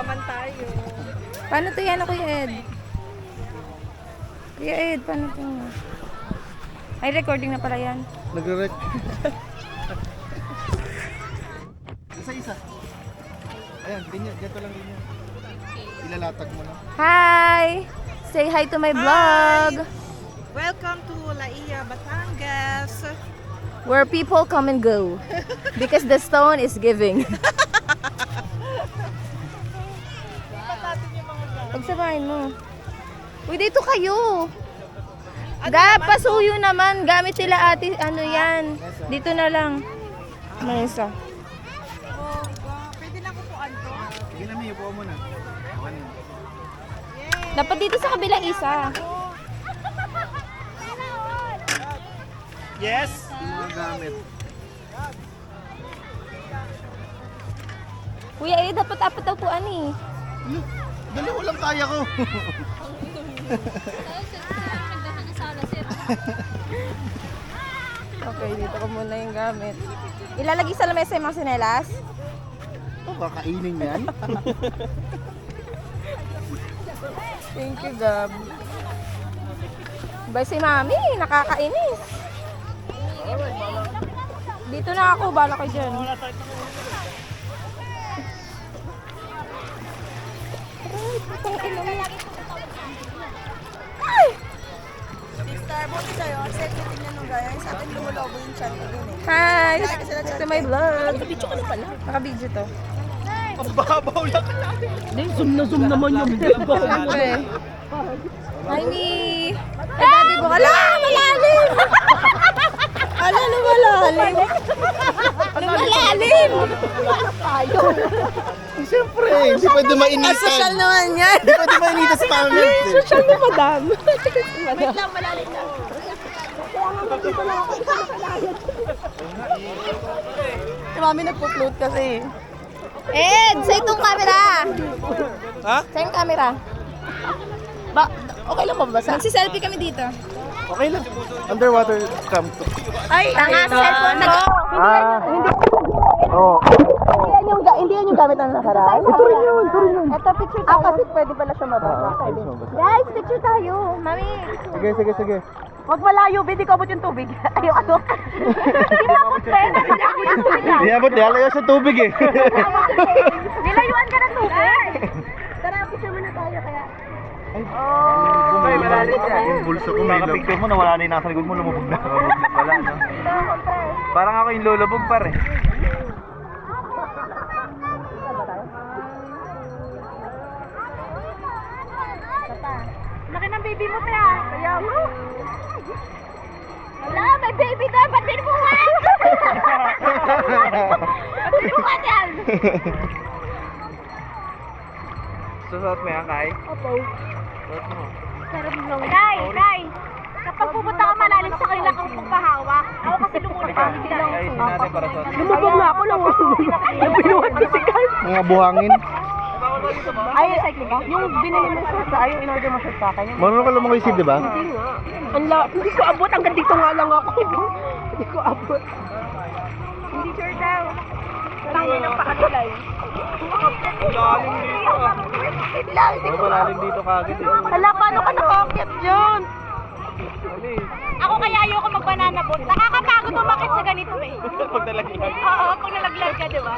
Yaman tayo. Paano to yan, Kuya Ed? Kuya Ed, paano to? Ay, recording na pala yan. Nagre-rec. Isa-isa. Ayan, ganyan. Ganito lang din yan. Ilalatag mo na. Hi! Say hi to my vlog! Welcome to Laia, Batangas. Where people come and go. Because the stone is giving. Pagsamahin mo. Uy, dito kayo. Gab, pasuyo naman. Gamit nila ate, ano yan. Dito na lang. Manisa. Pwede na kupuan to? Sige na, Mia. Upo mo na. Ano yun? Dapat dito sa kabilang isa. Yes! Yung mga gamit. Kuya, dapat apat na upuan eh. Dali, walang kaya ko. Okay, dito ko muna yung gamit. Ilalagay sa lamesa yung mga sinelas. Ito, kakainin yan. Thank you, Gab. Bye si Mami, nakakainis. Dito na ako, bala ka dyan. Ay! Sister, buti sa'yo. Kasi titignan nung gaya. Sa akin lumulobo yung chan ko dun eh. Hi! Ito my vlog. Nakabidyo ka na pala. Nakabidyo to. Ang babaw lang ka natin. Zoom na zoom naman yung video. Siyempre. Hi, Mi! Ay, daddy mo. Ala! Malalim! Ala, lumalalim. Lumalalim! Siyempre, hindi pwede mainitan. Social naman yan. Hindi pwede mainitan sa pamit. Social na, madam. Wait lang, malalim na. Si Mami nagpo-float kasi. Ed, sa itong camera. Ha? Sa yung camera. Ba, okay lang mabasa? Magsi-selfie kami dito. Okay lang. Underwater cam to. Ay, tanga, cellphone na. Oo. Hindi yan yung gamit ng nakaraan. Ito rin yun, Ito, picture tayo. Kasi pwede pala siya mabasa. Guys, picture tayo. Mami. Sige. Huwag malayo, hindi ko abot yung tubig. Ayaw ano. Hindi mo abot, Ben. Hindi abot, halayo sa tubig eh. Nilayuan ka ng tubig. Tara, picture muna tayo kaya. Ay, malalim ka. Yung bulso ko may picture mo, nawala na yung nasa likod mo, lumubog na. Lumubog na pala, no? Parang ako yung lulubog par eh. Laki ng baby mo, Tia. Kaya mo. Wala, may baby doon. Ba't binubuhat? Ba't binubuhat yan? Susot mo yan, Kai? Opo. Susot mo. Sarap lang. Kai. Kapag pupunta ka malalim sa kanila kang pagpahawak, ako kasi lumulupang. Hindi lang. Ayusin natin para sa Lumubog na ako. Binuhat ko si Kai. mga buhangin. Ay, yung binili mo sa yung in-order mo sa akin. Marunong ka lumangoy sid, di ba? Hindi ko abot. Hanggang dito nga lang ako. Hindi ko abot. Hindi sure daw. Tangin ng pakatulay. Malalim dito ah. Malalim dito kagad eh. Hala, paano ka nakakit dyan? Ako kaya ayoko mag-banana boat. Nakakapagod umakit sa ganito eh. Pag nalaglag. Oo, pag nalaglag ka, di ba?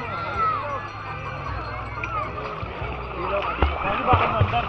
Ano ba ka mandar?